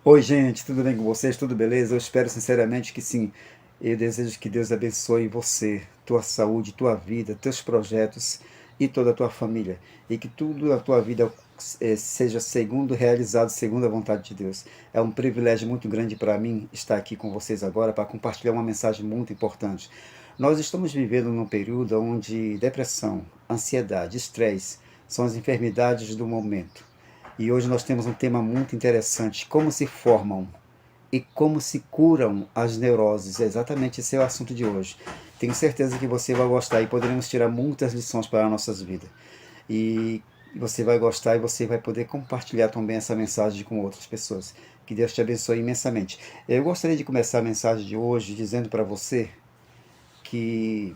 Oi, gente, tudo bem com vocês? Tudo beleza? Eu espero sinceramente que sim. Eu desejo que Deus abençoe você, tua saúde, tua vida, teus projetos e toda a tua família. E que tudo na tua vida seja segundo realizado, segundo a vontade de Deus. É um privilégio muito grande para mim estar aqui com vocês agora para compartilhar uma mensagem muito importante. Nós estamos vivendo num período onde depressão, ansiedade, estresse são as enfermidades do momento. E hoje nós temos um tema muito interessante: como se formam e como se curam as neuroses. Exatamente esse é o assunto de hoje. Tenho certeza que você vai gostar e poderemos tirar muitas lições para as nossas vidas. E você vai gostar e você vai poder compartilhar também essa mensagem com outras pessoas. Que Deus te abençoe imensamente. Eu gostaria de começar a mensagem de hoje dizendo para você que,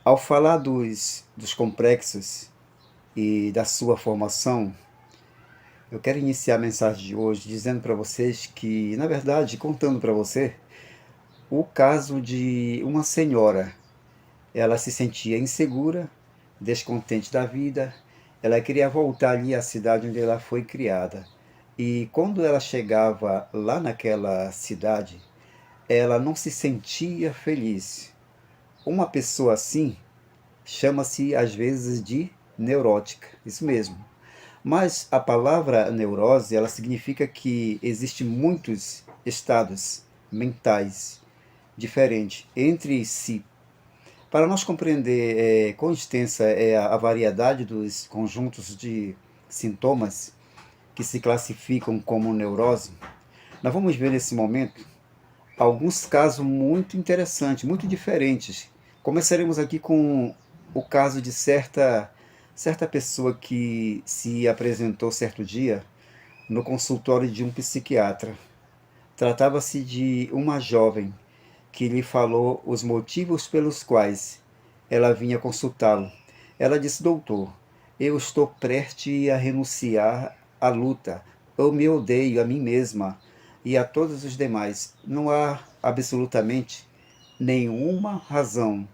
ao falar dos complexos e da sua formação, eu quero iniciar a mensagem de hoje dizendo para vocês que, na verdade, contando para você o caso de uma senhora. Ela se sentia insegura, descontente da vida, ela queria voltar ali à cidade onde ela foi criada. E quando ela chegava lá naquela cidade, ela não se sentia feliz. Uma pessoa assim chama-se às vezes de neurótica, isso mesmo. Mas a palavra neurose, ela significa que existem muitos estados mentais diferentes entre si. Para nós compreender quão extensa é a variedade dos conjuntos de sintomas que se classificam como neurose, nós vamos ver nesse momento alguns casos muito interessantes, muito diferentes. Começaremos aqui com o caso de certa pessoa que se apresentou certo dia no consultório de um psiquiatra. Tratava-se de uma jovem que lhe falou os motivos pelos quais ela vinha consultá-lo. Ela disse: Doutor, eu estou prestes a renunciar à luta. Eu me odeio a mim mesma e a todos os demais. Não há absolutamente nenhuma razão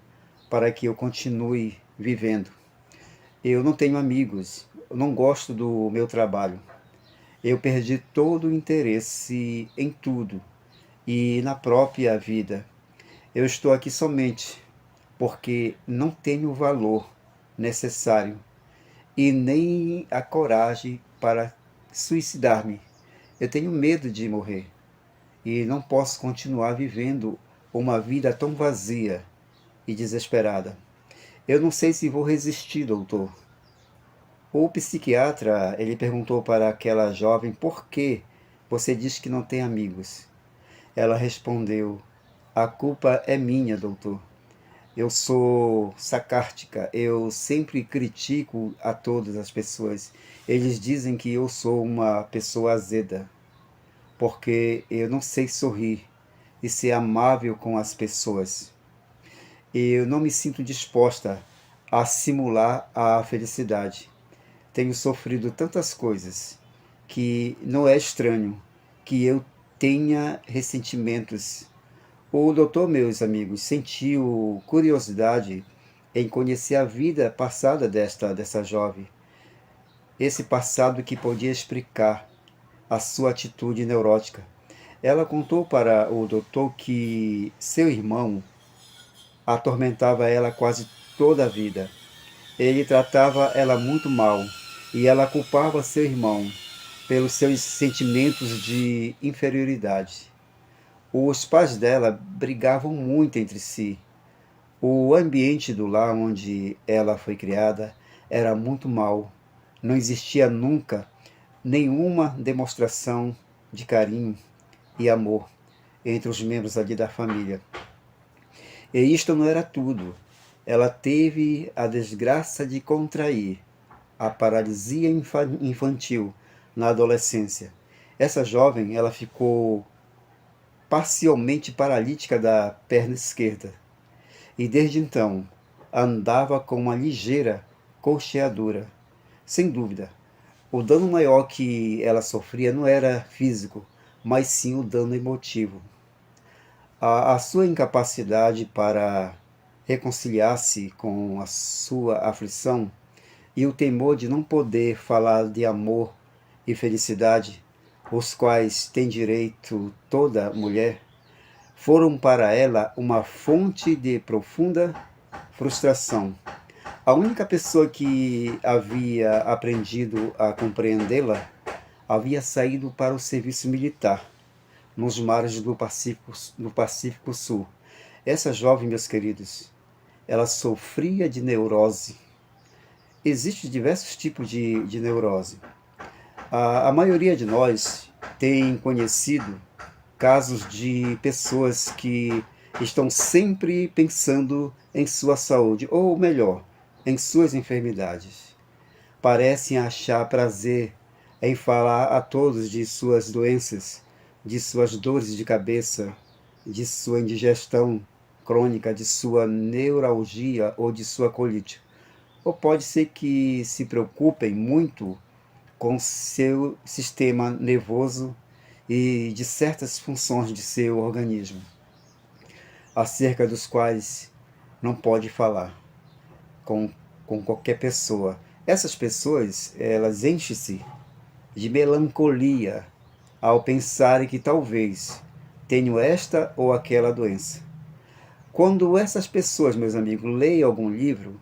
para que eu continue vivendo. Eu não tenho amigos, eu não gosto do meu trabalho. Eu perdi todo o interesse em tudo e na própria vida. Eu estou aqui somente porque não tenho o valor necessário e nem a coragem para suicidar-me. Eu tenho medo de morrer e não posso continuar vivendo uma vida tão vazia e desesperada. Eu não sei se vou resistir, doutor. O psiquiatra, ele perguntou para aquela jovem por que você diz que não tem amigos. Ela respondeu: a culpa é minha, doutor. Eu sou sacártica, eu sempre critico a todas as pessoas. Eles dizem que eu sou uma pessoa azeda, porque eu não sei sorrir e ser amável com as pessoas. Eu não me sinto disposta a simular a felicidade. Tenho sofrido tantas coisas que não é estranho que eu tenha ressentimentos. O doutor, meus amigos, sentiu curiosidade em conhecer a vida passada dessa jovem. Esse passado que podia explicar a sua atitude neurótica. Ela contou para o doutor que seu irmão atormentava ela quase toda a vida. Ele tratava ela muito mal e ela culpava seu irmão pelos seus sentimentos de inferioridade. Os pais dela brigavam muito entre si. O ambiente do lar onde ela foi criada era muito mau. Não existia nunca nenhuma demonstração de carinho e amor entre os membros ali da família. E isto não era tudo. Ela teve a desgraça de contrair a paralisia infantil na adolescência. Essa jovem, ela ficou parcialmente paralítica da perna esquerda e desde então andava com uma ligeira coxeadura. Sem dúvida, o dano maior que ela sofria não era físico, mas sim o dano emotivo. A sua incapacidade para reconciliar-se com a sua aflição e o temor de não poder falar de amor e felicidade os quais tem direito toda mulher, foram para ela uma fonte de profunda frustração. A única pessoa que havia aprendido a compreendê-la havia saído para o serviço militar nos mares do Pacífico Sul. Essa jovem, meus queridos, ela sofria de neurose. Existem diversos tipos de neurose. A maioria de nós tem conhecido casos de pessoas que estão sempre pensando em sua saúde, ou melhor, em suas enfermidades. Parecem achar prazer em falar a todos de suas doenças, de suas dores de cabeça, de sua indigestão crônica, de sua neuralgia ou de sua colite. Ou pode ser que se preocupem muito com seu sistema nervoso e de certas funções de seu organismo, acerca dos quais não pode falar com, com qualquer pessoa. Essas pessoas, elas enchem-se de melancolia ao pensarem que talvez tenham esta ou aquela doença. Quando essas pessoas, meus amigos, leem algum livro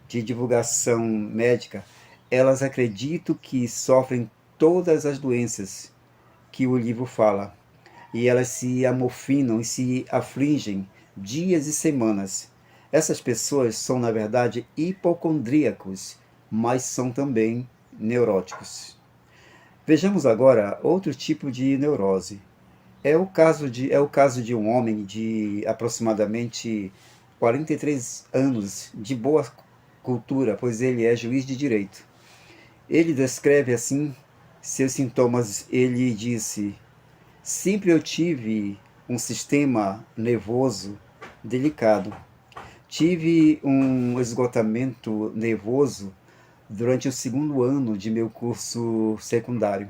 de divulgação médica, elas acreditam que sofrem todas as doenças que o livro fala. E elas se amofinam e se afligem dias e semanas. Essas pessoas são, na verdade, hipocondríacos, mas são também neuróticos. Vejamos agora outro tipo de neurose. É o caso de um homem de aproximadamente 43 anos, de boa cultura, pois ele é juiz de direito. Ele descreve assim seus sintomas. Ele disse: sempre eu tive um sistema nervoso delicado. Tive um esgotamento nervoso durante o segundo ano de meu curso secundário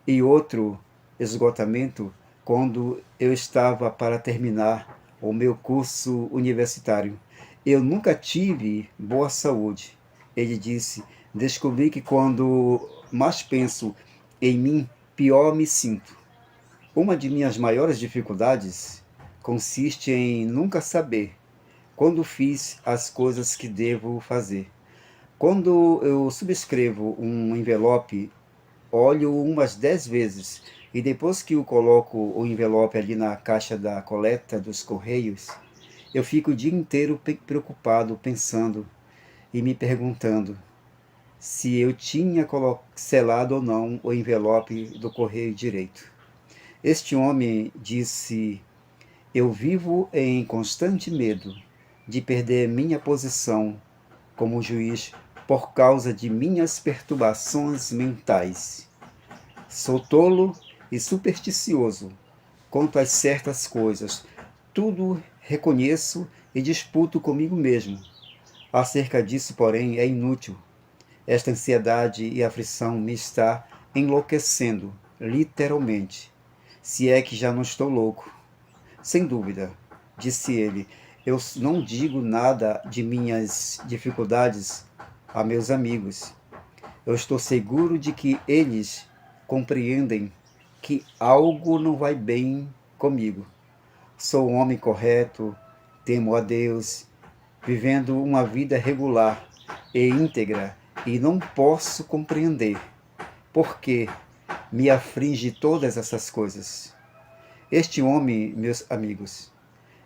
e outro esgotamento quando eu estava para terminar o meu curso universitário. Eu nunca tive boa saúde. Ele disse: descobri que quando mais penso em mim, pior me sinto. Uma de minhas maiores dificuldades consiste em nunca saber quando fiz as coisas que devo fazer. Quando eu subscrevo um envelope, olho umas 10 vezes e depois que eu coloco o envelope ali na caixa da coleta dos correios, eu fico o dia inteiro preocupado, pensando e me perguntando se eu tinha selado ou não o envelope do correio direito. Este homem disse: eu vivo em constante medo de perder minha posição como juiz por causa de minhas perturbações mentais. Sou tolo e supersticioso quanto a certas coisas. Tudo reconheço e disputo comigo mesmo. Acerca disso, porém, é inútil. Esta ansiedade e aflição me está enlouquecendo, literalmente. Se é que já não estou louco. Sem dúvida, disse ele, eu não digo nada de minhas dificuldades a meus amigos. Eu estou seguro de que eles compreendem que algo não vai bem comigo. Sou um homem correto, temo a Deus, vivendo uma vida regular e íntegra, e não posso compreender por que me aflige todas essas coisas. Este homem, meus amigos,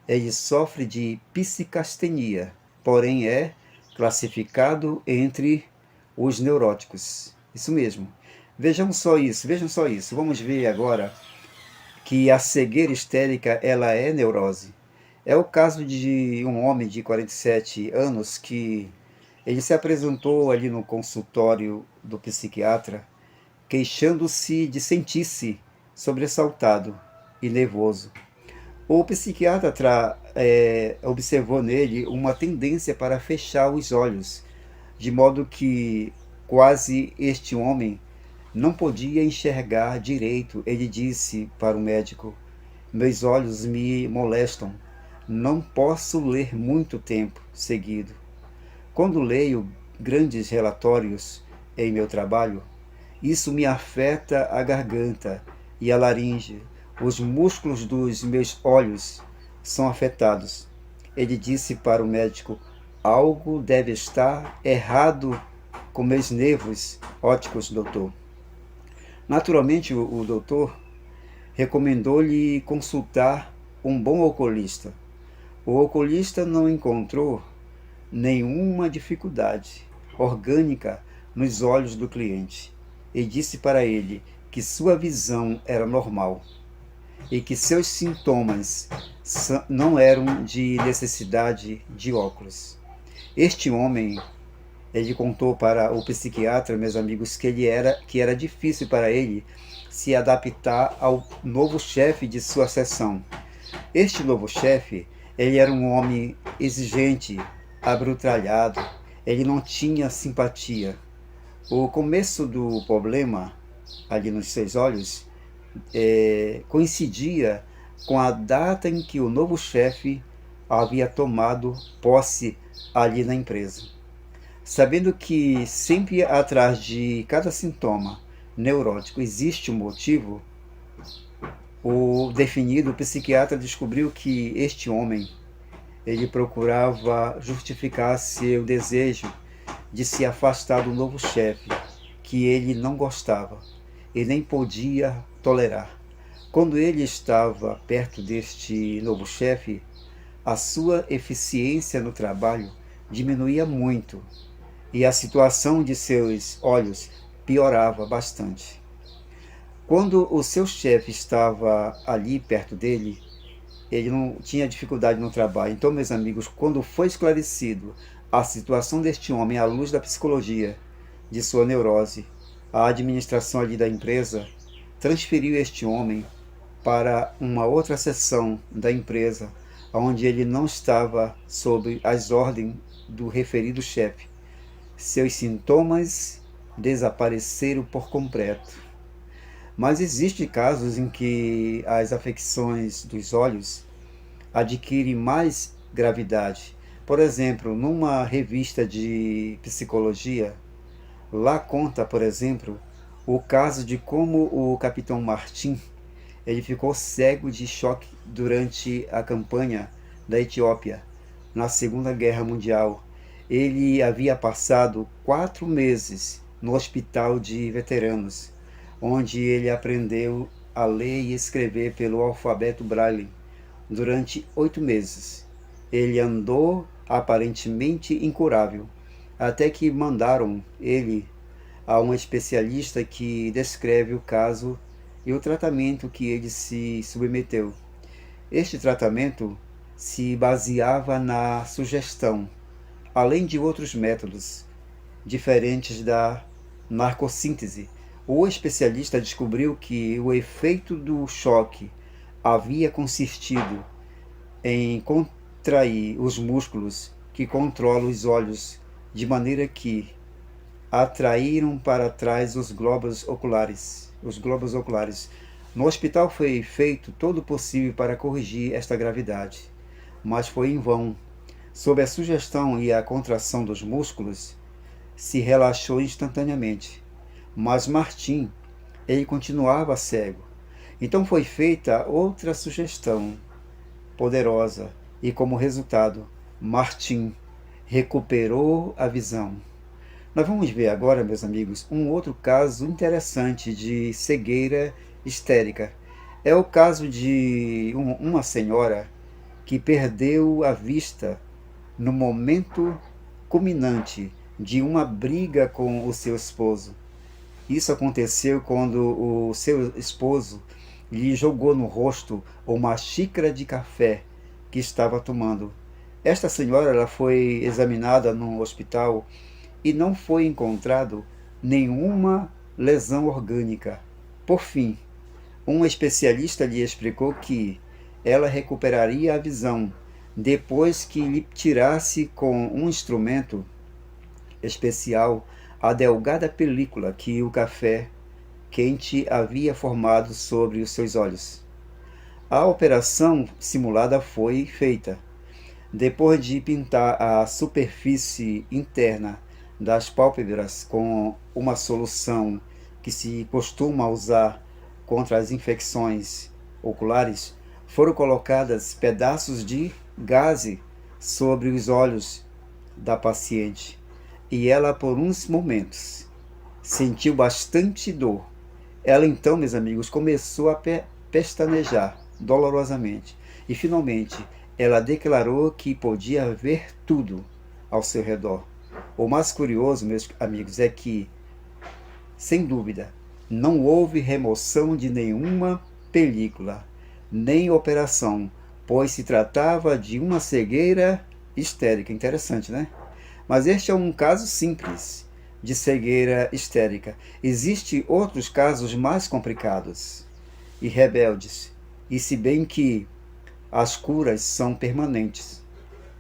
ele sofre de psicastenia, porém é classificado entre os neuróticos. Isso mesmo. Vejam só isso. Vamos ver agora que a cegueira histérica, ela é neurose. É o caso de um homem de 47 anos que ele se apresentou ali no consultório do psiquiatra, queixando-se de sentir-se sobressaltado e nervoso. O psiquiatra observou nele uma tendência para fechar os olhos, de modo que quase este homem não podia enxergar direito. Ele disse para o médico: meus olhos me molestam, não posso ler muito tempo seguido. Quando leio grandes relatórios em meu trabalho, Isso me afeta a garganta e a laringe. Os músculos dos meus olhos são afetados. Ele disse para o médico: algo deve estar errado com meus nervos ópticos, doutor. Naturalmente, o doutor recomendou-lhe consultar um bom oculista. O oculista não encontrou nenhuma dificuldade orgânica nos olhos do cliente e disse para ele que sua visão era normal e que seus sintomas não eram de necessidade de óculos. Este homem, ele contou para o psiquiatra, meus amigos, que era difícil para ele se adaptar ao novo chefe de sua seção. Este novo chefe, ele era um homem exigente, abrutalhado, ele não tinha simpatia. O começo do problema, ali nos seus olhos, coincidia com a data em que o novo chefe havia tomado posse ali na empresa. Sabendo que sempre atrás de cada sintoma neurótico existe um motivo, o definido, o psiquiatra descobriu que este homem, ele procurava justificar seu desejo de se afastar do novo chefe, que ele não gostava e nem podia tolerar. Quando ele estava perto deste novo chefe, a sua eficiência no trabalho diminuía muito e a situação de seus olhos piorava bastante. Quando o seu chefe estava ali perto dele, ele não tinha dificuldade no trabalho. Então, meus amigos, quando foi esclarecido a situação deste homem à luz da psicologia, de sua neurose, a administração ali da empresa transferiu este homem para uma outra seção da empresa, onde ele não estava sob as ordens do referido chefe. Seus sintomas desapareceram por completo. Mas existem casos em que as afecções dos olhos adquirem mais gravidade. Por exemplo, numa revista de psicologia, lá conta, por exemplo, o caso de como o capitão Martin ele ficou cego de choque durante a campanha da Etiópia, na Segunda Guerra Mundial. Ele havia passado 4 meses no hospital de veteranos, onde ele aprendeu a ler e escrever pelo alfabeto Braille durante 8 meses. Ele andou aparentemente incurável, até que mandaram ele a um especialista que descreve o caso e o tratamento que ele se submeteu. Este tratamento se baseava na sugestão, além de outros métodos diferentes da narcossíntese. O especialista descobriu que o efeito do choque havia consistido em contrair os músculos que controlam os olhos, de maneira que atraíram para trás os globos oculares. No hospital foi feito todo o possível para corrigir esta gravidade, mas foi em vão. Sob a sugestão e a contração dos músculos, se relaxou instantaneamente. Mas Martim, ele continuava cego. Então foi feita outra sugestão poderosa e, como resultado, Martim recuperou a visão. Nós vamos ver agora, meus amigos, um outro caso interessante de cegueira histérica. É o caso de uma senhora que perdeu a vista no momento culminante de uma briga com o seu esposo. Isso aconteceu quando o seu esposo lhe jogou no rosto uma xícara de café que estava tomando. Esta senhora ela foi examinada no hospital e não foi encontrado nenhuma lesão orgânica. Por fim, um especialista lhe explicou que ela recuperaria a visão depois que lhe tirasse com um instrumento especial a delgada película que o café quente havia formado sobre os seus olhos. A operação simulada foi feita. Depois de pintar a superfície interna das pálpebras com uma solução que se costuma usar contra as infecções oculares, foram colocadas pedaços de gaze sobre os olhos da paciente e ela, por uns momentos, sentiu bastante dor. Ela então, meus amigos, começou a pestanejar dolorosamente e finalmente ela declarou que podia ver tudo ao seu redor. O mais curioso, meus amigos, é que, sem dúvida, não houve remoção de nenhuma película, nem operação, pois se tratava de uma cegueira histérica. Interessante, né? Mas este é um caso simples de cegueira histérica. Existem outros casos mais complicados e rebeldes, e se bem que as curas são permanentes,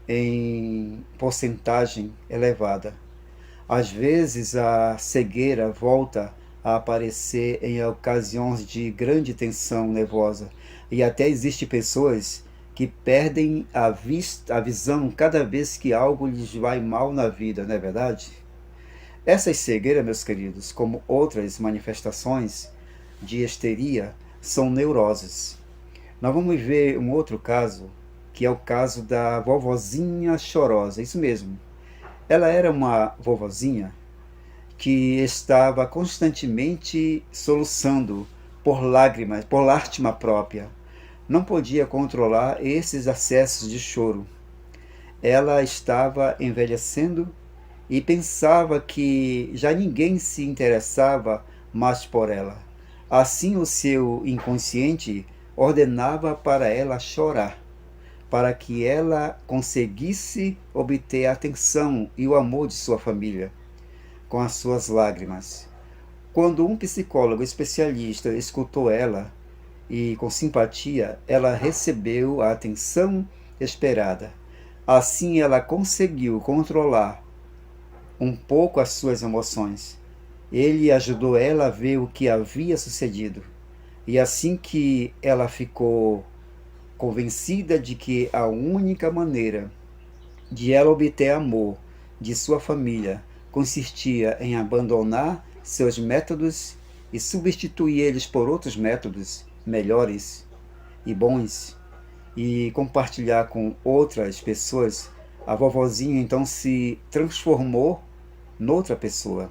em porcentagem elevada. Às vezes a cegueira volta a aparecer em ocasiões de grande tensão nervosa e até existem pessoas que perdem a visão cada vez que algo lhes vai mal na vida, não é verdade? Essas cegueiras, meus queridos, como outras manifestações de histeria, são neuroses. Nós vamos ver um outro caso, que é o caso da vovozinha chorosa, isso mesmo. Ela era uma vovozinha que estava constantemente soluçando por lágrimas, por lástima própria. Não podia controlar esses acessos de choro. Ela estava envelhecendo e pensava que já ninguém se interessava mais por ela. Assim, o seu inconsciente ordenava para ela chorar, para que ela conseguisse obter a atenção e o amor de sua família com as suas lágrimas. Quando um psicólogo especialista escutou ela e com simpatia, ela recebeu a atenção esperada. Assim, ela conseguiu controlar um pouco as suas emoções. Ele ajudou ela a ver o que havia sucedido. E assim que ela ficou convencida de que a única maneira de ela obter amor de sua família consistia em abandonar seus métodos e substituir eles por outros métodos melhores e bons e compartilhar com outras pessoas, a vovozinha então se transformou noutra pessoa.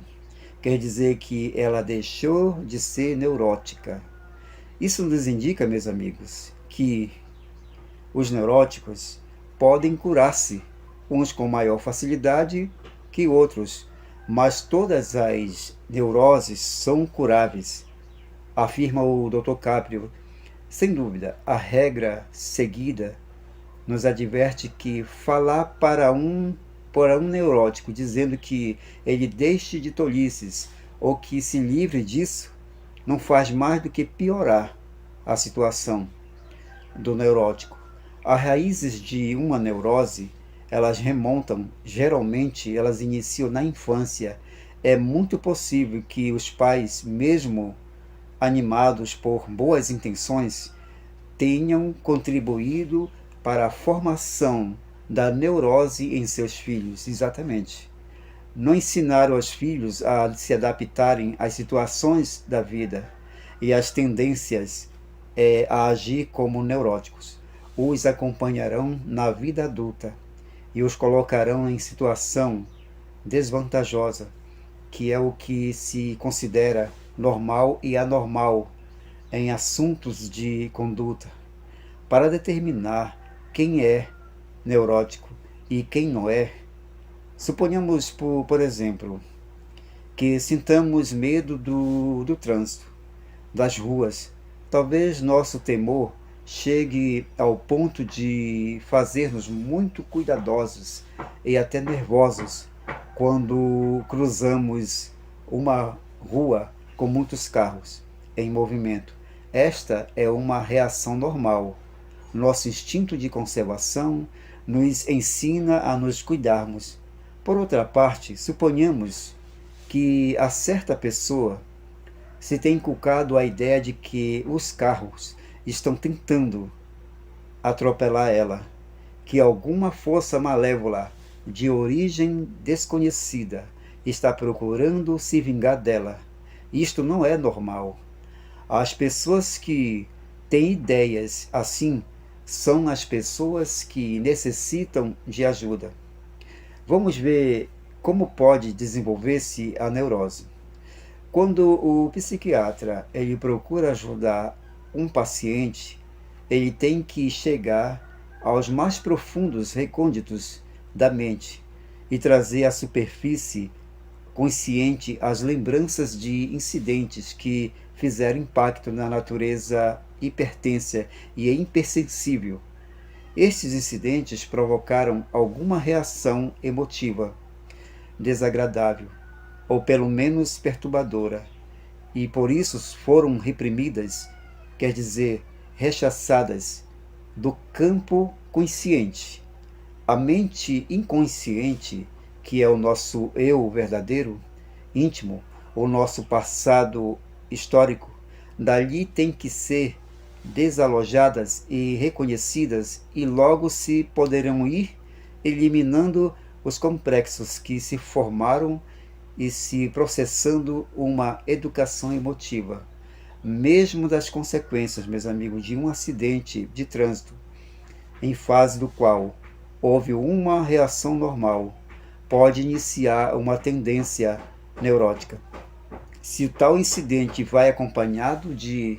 Quer dizer que ela deixou de ser neurótica. Isso nos indica, meus amigos, que os neuróticos podem curar-se, uns com maior facilidade que outros, mas todas as neuroses são curáveis, afirma o Dr. Caprio. Sem dúvida, a regra seguida nos adverte que falar para um neurótico dizendo que ele deixe de tolices ou que se livre disso não faz mais do que piorar a situação do neurótico. As raízes de uma neurose, elas remontam, geralmente elas iniciam na infância. É muito possível que os pais, mesmo animados por boas intenções, tenham contribuído para a formação da neurose em seus filhos. Exatamente. Não ensinaram aos filhos a se adaptarem às situações da vida e às tendências a agir como neuróticos. Os acompanharão na vida adulta e os colocarão em situação desvantajosa, que é o que se considera normal e anormal em assuntos de conduta. Para determinar quem é neurótico e quem não é, suponhamos, por exemplo, que sintamos medo do trânsito, das ruas. Talvez nosso temor chegue ao ponto de fazer-nos muito cuidadosos e até nervosos quando cruzamos uma rua com muitos carros em movimento. Esta é uma reação normal. Nosso instinto de conservação nos ensina a nos cuidarmos. Por outra parte, suponhamos que a certa pessoa se tem inculcado a ideia de que os carros estão tentando atropelar ela, que alguma força malévola de origem desconhecida está procurando se vingar dela. Isto não é normal. As pessoas que têm ideias assim são as pessoas que necessitam de ajuda. Vamos ver como pode desenvolver-se a neurose. Quando o psiquiatra ele procura ajudar um paciente, ele tem que chegar aos mais profundos recônditos da mente e trazer à superfície consciente as lembranças de incidentes que fizeram impacto na natureza hipertensa e hipersensível. Estes incidentes provocaram alguma reação emotiva desagradável, ou pelo menos perturbadora, e por isso foram reprimidas, quer dizer, rechaçadas do campo consciente. A mente inconsciente, que é o nosso eu verdadeiro, íntimo, o nosso passado histórico, dali tem que ser desalojadas e reconhecidas, e logo se poderão ir eliminando os complexos que se formaram e se processando uma educação emotiva, mesmo das consequências, meus amigos, de um acidente de trânsito, em fase do qual houve uma reação normal, pode iniciar uma tendência neurótica. Se o tal incidente vai acompanhado de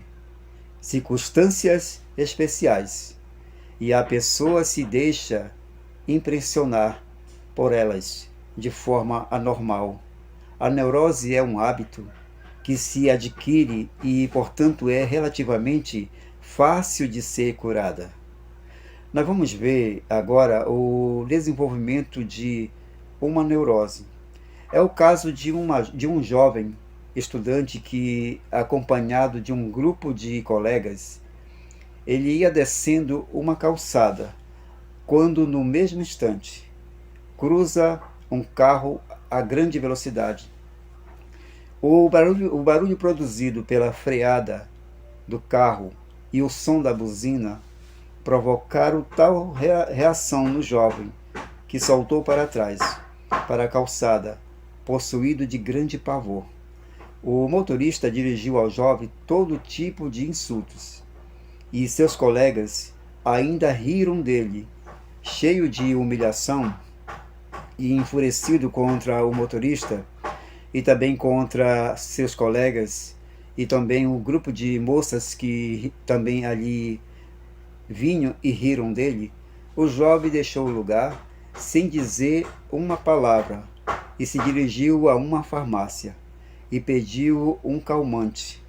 circunstâncias especiais e a pessoa se deixa impressionar por elas de forma anormal. A neurose é um hábito que se adquire e, portanto, é relativamente fácil de ser curada. Nós vamos ver agora o desenvolvimento de uma neurose. É o caso de um jovem estudante que, acompanhado de um grupo de colegas, ele ia descendo uma calçada, quando no mesmo instante cruza um carro a grande velocidade. O barulho produzido pela freada do carro e o som da buzina provocaram tal reação no jovem que saltou para trás, para a calçada, possuído de grande pavor. O motorista dirigiu ao jovem todo tipo de insultos, e seus colegas ainda riram dele. Cheio de humilhação e enfurecido contra o motorista e também contra seus colegas e também o grupo de moças que também ali vinham e riram dele, o jovem deixou o lugar sem dizer uma palavra e se dirigiu a uma farmácia e pediu um calmante.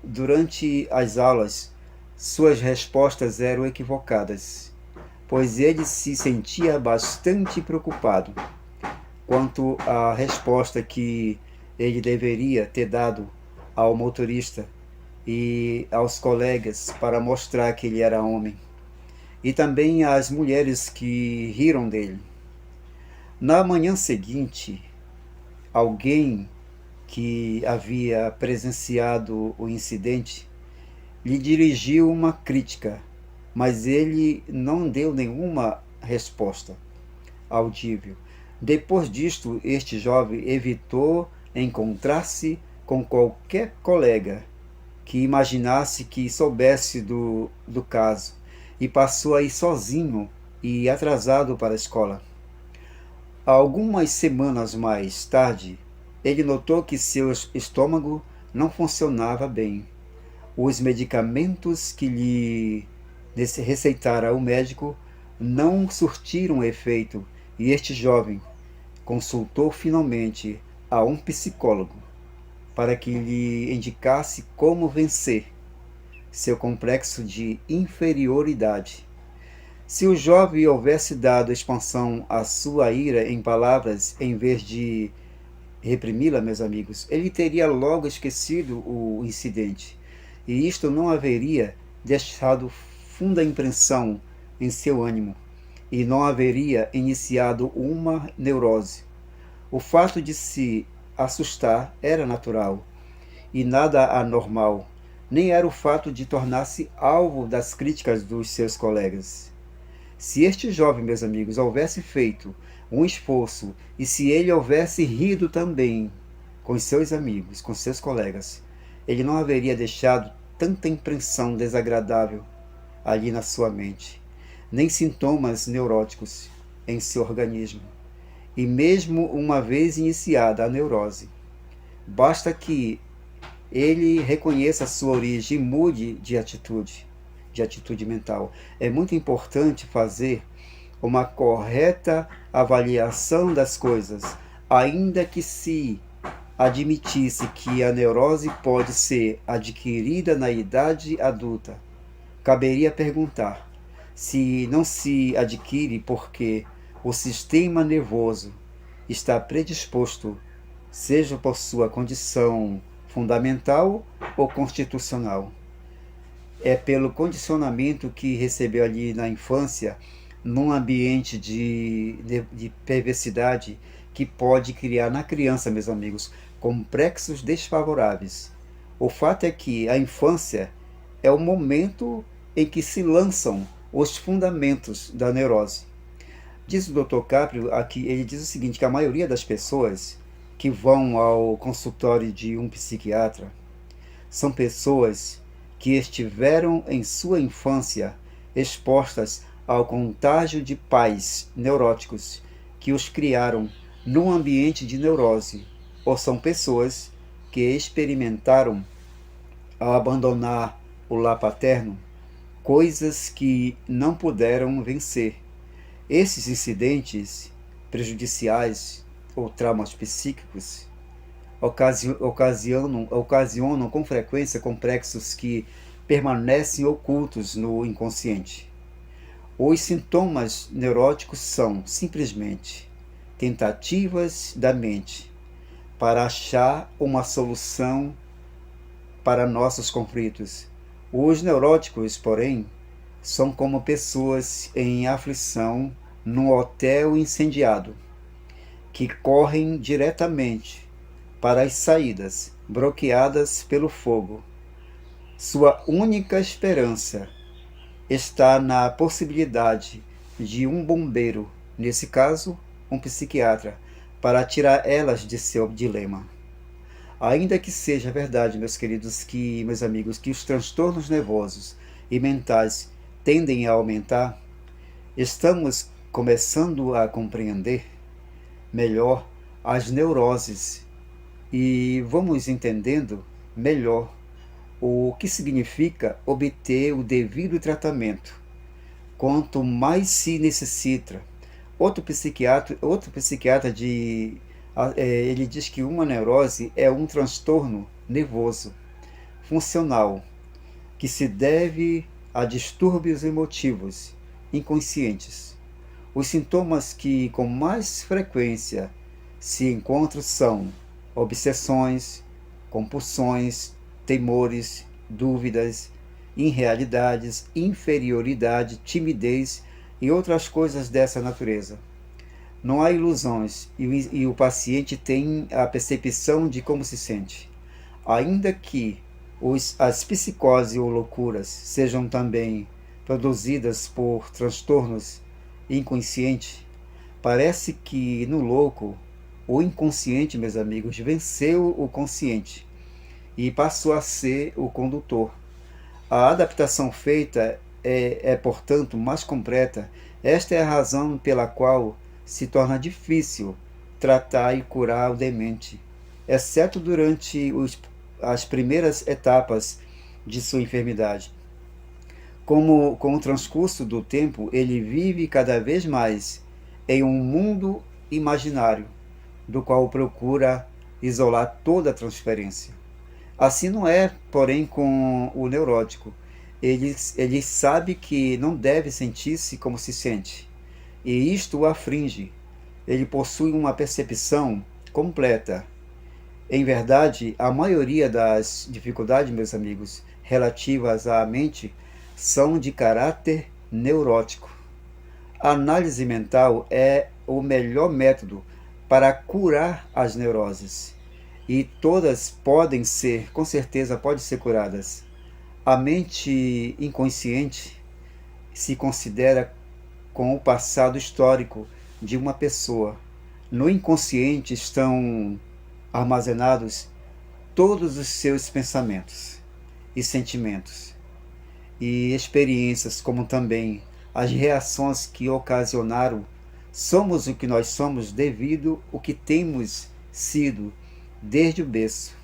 Durante as aulas, suas respostas eram equivocadas, pois ele se sentia bastante preocupado quanto à resposta que ele deveria ter dado ao motorista e aos colegas para mostrar que ele era homem, e também às mulheres que riram dele. Na manhã seguinte, alguém que havia presenciado o incidente lhe dirigiu uma crítica, mas ele não deu nenhuma resposta audível. Depois disto, este jovem evitou encontrar-se com qualquer colega que imaginasse que soubesse do caso e passou a ir sozinho e atrasado para a escola. Algumas semanas mais tarde, ele notou que seu estômago não funcionava bem. Os medicamentos que lhe receitara o médico não surtiram efeito e este jovem consultou finalmente a um psicólogo para que lhe indicasse como vencer seu complexo de inferioridade. Se o jovem houvesse dado expansão à sua ira em palavras em vez de reprimi-la, meus amigos, ele teria logo esquecido o incidente, e isto não haveria deixado funda impressão em seu ânimo, e não haveria iniciado uma neurose. O fato de se assustar era natural, e nada anormal, nem era o fato de tornar-se alvo das críticas dos seus colegas. Se este jovem, meus amigos, houvesse feito um esforço e se ele houvesse rido também com os seus amigos, com seus colegas, ele não haveria deixado tanta impressão desagradável ali na sua mente, nem sintomas neuróticos em seu organismo. E mesmo uma vez iniciada a neurose, basta que ele reconheça a sua origem e mude de atitude mental. É muito importante fazer uma correta avaliação das coisas, ainda que se admitisse que a neurose pode ser adquirida na idade adulta. Caberia perguntar se não se adquire porque o sistema nervoso está predisposto, seja por sua condição fundamental ou constitucional. É pelo condicionamento que recebeu ali na infância, num ambiente de perversidade, que pode criar na criança, meus amigos, complexos desfavoráveis. O fato é que a infância é o momento em que se lançam os fundamentos da neurose. Diz o Dr. Caprio aqui, ele diz o seguinte, que a maioria das pessoas que vão ao consultório de um psiquiatra são pessoas que estiveram em sua infância expostas ao contágio de pais neuróticos que os criaram num ambiente de neurose, ou são pessoas que experimentaram, ao abandonar o lar paterno, coisas que não puderam vencer. Esses incidentes prejudiciais ou traumas psíquicos ocasionam com frequência complexos que permanecem ocultos no inconsciente. Os sintomas neuróticos são simplesmente tentativas da mente para achar uma solução para nossos conflitos. Os neuróticos, porém, são como pessoas em aflição num hotel incendiado, que correm diretamente para as saídas bloqueadas pelo fogo. Sua única esperança está na possibilidade de um bombeiro, nesse caso, um psiquiatra, para tirar elas de seu dilema. Ainda que seja verdade, meus queridos, meus amigos, que os transtornos nervosos e mentais tendem a aumentar, estamos começando a compreender melhor as neuroses e vamos entendendo melhor o que significa obter o devido tratamento. Quanto mais se necessita. Outro psiquiatra ele diz que uma neurose é um transtorno nervoso funcional que se deve a distúrbios emotivos inconscientes. Os sintomas que com mais frequência se encontram são obsessões, compulsões, temores, dúvidas, irrealidades, inferioridade, timidez e outras coisas dessa natureza. Não há ilusões e o paciente tem a percepção de como se sente. Ainda que as psicoses ou loucuras sejam também produzidas por transtornos inconscientes, parece que no louco, o inconsciente, meus amigos, venceu o consciente e passou a ser o condutor. A adaptação feita portanto, mais completa. Esta é a razão pela qual se torna difícil tratar e curar o demente, exceto durante as primeiras etapas de sua enfermidade. Com o transcurso do tempo, ele vive cada vez mais em um mundo imaginário, do qual procura isolar toda a transferência. Assim não é, porém, com o neurótico. Ele sabe que não deve sentir-se como se sente, e isto o aflige. Ele possui uma percepção completa. Em verdade, a maioria das dificuldades, meus amigos, relativas à mente, são de caráter neurótico. A análise mental é o melhor método para curar as neuroses. E todas podem ser, com certeza, podem ser curadas. A mente inconsciente se considera com o passado histórico de uma pessoa. No inconsciente estão armazenados todos os seus pensamentos e sentimentos e experiências, como também as reações que ocasionaram. Somos o que nós somos devido ao que temos sido desde o berço.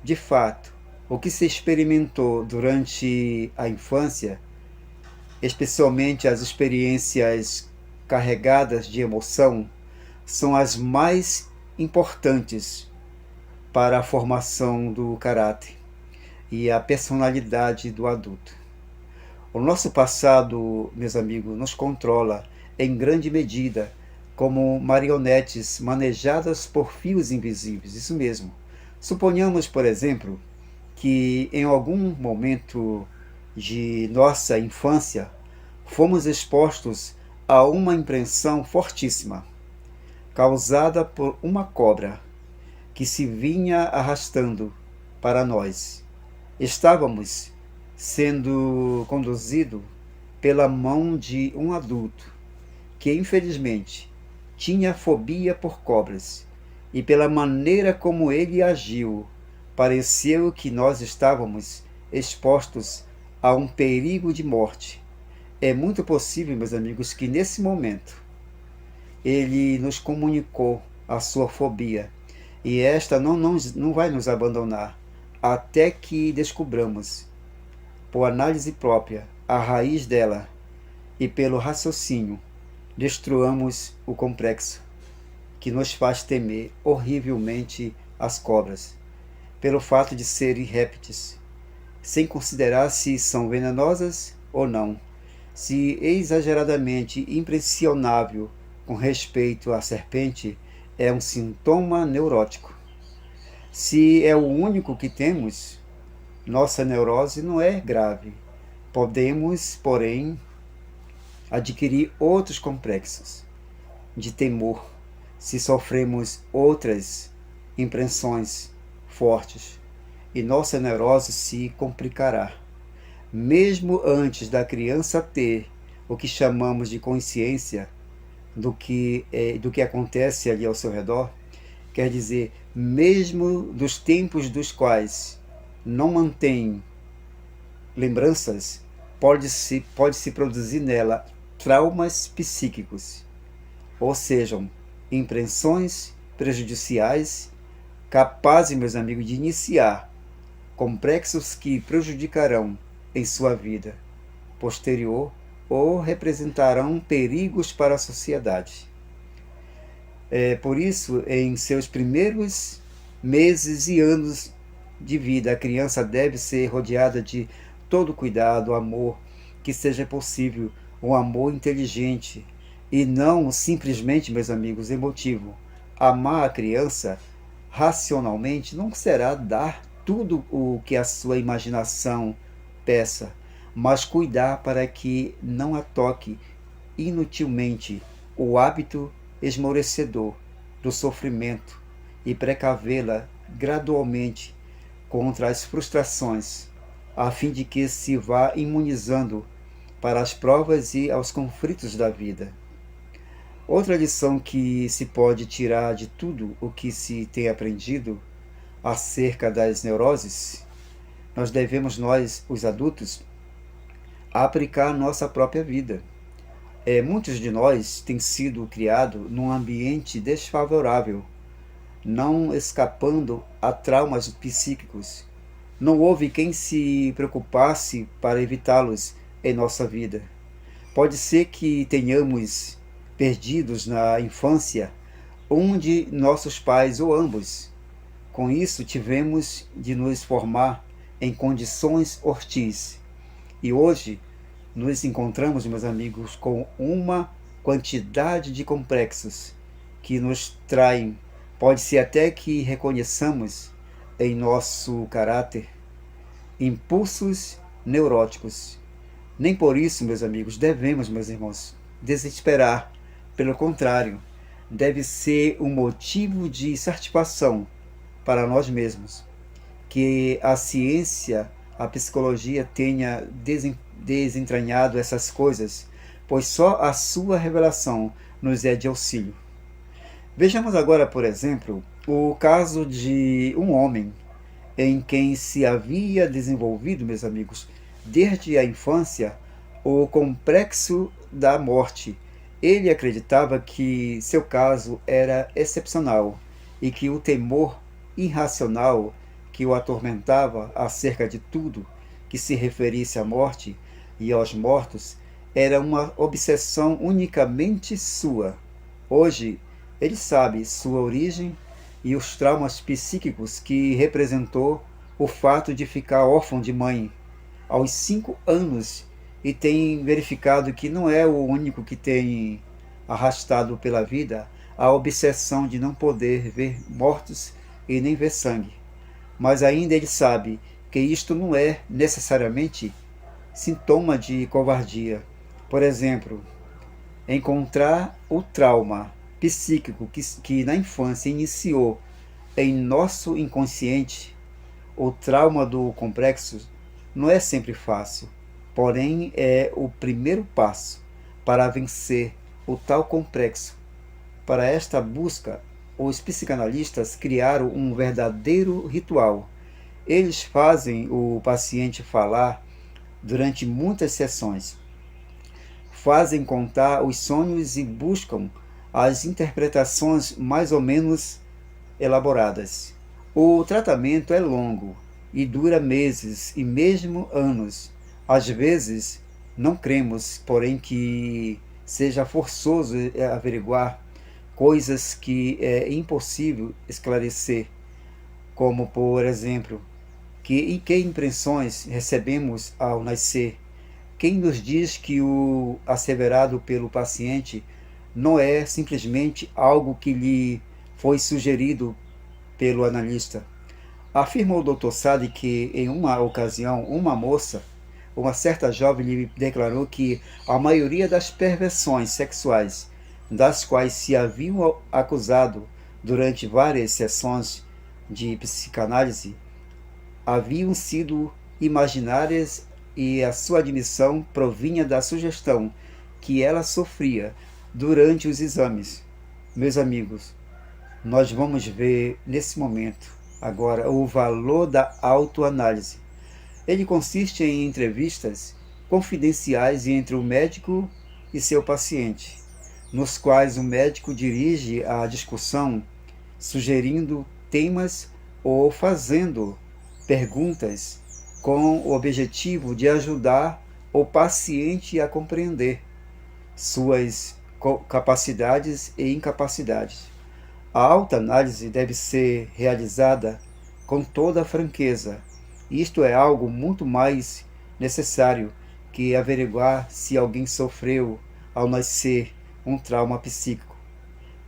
De fato, o que se experimentou durante a infância, especialmente as experiências carregadas de emoção, são as mais importantes para a formação do caráter e a personalidade do adulto. O nosso passado, meus amigos, nos controla em grande medida como marionetes manejadas por fios invisíveis. Isso mesmo. Suponhamos, por exemplo, que em algum momento de nossa infância fomos expostos a uma impressão fortíssima, causada por uma cobra que se vinha arrastando para nós. Estávamos sendo conduzidos pela mão de um adulto que, infelizmente, tinha fobia por cobras, e pela maneira como ele agiu, pareceu que nós estávamos expostos a um perigo de morte. É muito possível, meus amigos, que nesse momento ele nos comunicou a sua fobia, e esta não vai nos abandonar até que descobramos, por análise própria, a raiz dela, e pelo raciocínio destruamos o complexo que nos faz temer horrivelmente as cobras, pelo fato de serem répteis, sem considerar se são venenosas ou não, se exageradamente impressionável com respeito à serpente é um sintoma neurótico. Se é o único que temos, nossa neurose não é grave. Podemos, porém, adquirir outros complexos de temor se sofremos outras impressões fortes, e nossa neurose se complicará. Mesmo antes da criança ter o que chamamos de consciência do que acontece ali ao seu redor, quer dizer, mesmo dos tempos dos quais não mantém lembranças, pode-se produzir nela traumas psíquicos, ou sejam, impressões prejudiciais capazes, meus amigos, de iniciar complexos que prejudicarão em sua vida posterior ou representarão perigos para a sociedade. Por isso, em seus primeiros meses e anos de vida, a criança deve ser rodeada de todo cuidado, amor, que seja possível, um amor inteligente e não simplesmente, meus amigos, emotivo. Amar a criança racionalmente não será dar tudo o que a sua imaginação peça, mas cuidar para que não a toque inutilmente o hábito esmorecedor do sofrimento e precavê-la gradualmente contra as frustrações, a fim de que se vá imunizando para as provas e aos conflitos da vida. Outra lição que se pode tirar de tudo o que se tem aprendido acerca das neuroses, nós, os adultos, aplicar a nossa própria vida. Muitos de nós têm sido criados num ambiente desfavorável, não escapando a traumas psíquicos. Não houve quem se preocupasse para evitá-los em nossa vida. Pode ser que tenhamos perdidos na infância um de nossos pais ou ambos. Com isso, tivemos de nos formar em condições hostis. E hoje nos encontramos, meus amigos, com uma quantidade de complexos que nos traem. Pode ser até que reconheçamos em nosso caráter impulsos neuróticos. Nem por isso, meus amigos, devemos, meus irmãos, desesperar. Pelo contrário, deve ser um motivo de satisfação para nós mesmos que a ciência, a psicologia tenha desentranhado essas coisas, pois só a sua revelação nos é de auxílio. Vejamos agora, por exemplo, o caso de um homem em quem se havia desenvolvido, meus amigos, desde a infância, o complexo da morte. Ele acreditava que seu caso era excepcional e que o temor irracional que o atormentava acerca de tudo que se referisse à morte e aos mortos era uma obsessão unicamente sua. Hoje, ele sabe sua origem e os traumas psíquicos que representou o fato de ficar órfão de mãe aos 5 anos e tem verificado que não é o único que tem arrastado pela vida a obsessão de não poder ver mortos e nem ver sangue. Mas ainda ele sabe que isto não é necessariamente sintoma de covardia. Por exemplo, encontrar o trauma psíquico que na infância iniciou em nosso inconsciente, o trauma do complexo não é sempre fácil, porém é o primeiro passo para vencer o tal complexo. Para esta busca, os psicanalistas criaram um verdadeiro ritual. Eles fazem o paciente falar durante muitas sessões, fazem contar os sonhos e buscam as interpretações mais ou menos elaboradas. O tratamento é longo e dura meses e mesmo anos. Às vezes, não cremos, porém, que seja forçoso averiguar coisas que é impossível esclarecer, como, por exemplo, que impressões recebemos ao nascer. Quem nos diz que o asseverado pelo paciente não é simplesmente algo que lhe foi sugerido pelo analista? Afirma o Dr. Sade que, em uma ocasião, uma certa jovem, lhe declarou que a maioria das perversões sexuais das quais se haviam acusado durante várias sessões de psicanálise haviam sido imaginárias e a sua admissão provinha da sugestão que ela sofria durante os exames. Meus amigos, nós vamos ver nesse momento agora o valor da autoanálise. Ele consiste em entrevistas confidenciais entre o médico e seu paciente, nos quais o médico dirige a discussão, sugerindo temas ou fazendo perguntas com o objetivo de ajudar o paciente a compreender suas capacidades e incapacidades. A autoanálise deve ser realizada com toda a franqueza. Isto é algo muito mais necessário que averiguar se alguém sofreu ao nascer um trauma psíquico,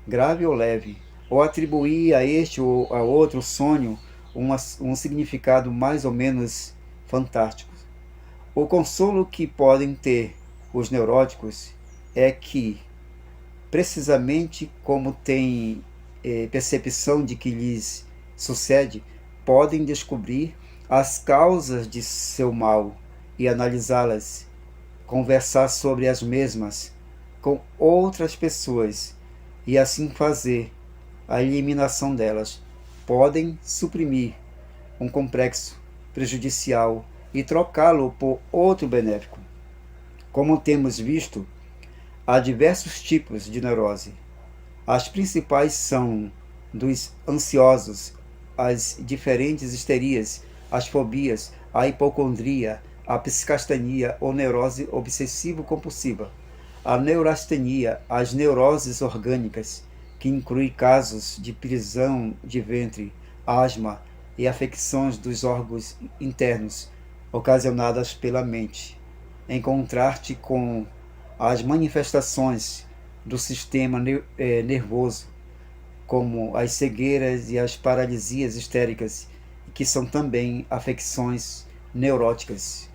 grave ou leve, ou atribuir a este ou a outro sonho um significado mais ou menos fantástico. O consolo que podem ter os neuróticos é que, precisamente como têm percepção de que lhes sucede, podem descobrir as causas de seu mal e analisá-las, conversar sobre as mesmas com outras pessoas e assim fazer a eliminação delas. Podem suprimir um complexo prejudicial e trocá-lo por outro benéfico. Como temos visto, há diversos tipos de neurose. As principais são dos ansiosos, as diferentes histerias, as fobias, a hipocondria, a psicastenia ou neurose obsessivo-compulsiva, a neurastenia, as neuroses orgânicas, que inclui casos de prisão de ventre, asma e afecções dos órgãos internos ocasionadas pela mente. Encontrar-te com as manifestações do sistema nervoso, como as cegueiras e as paralisias histéricas, que são também afecções neuróticas.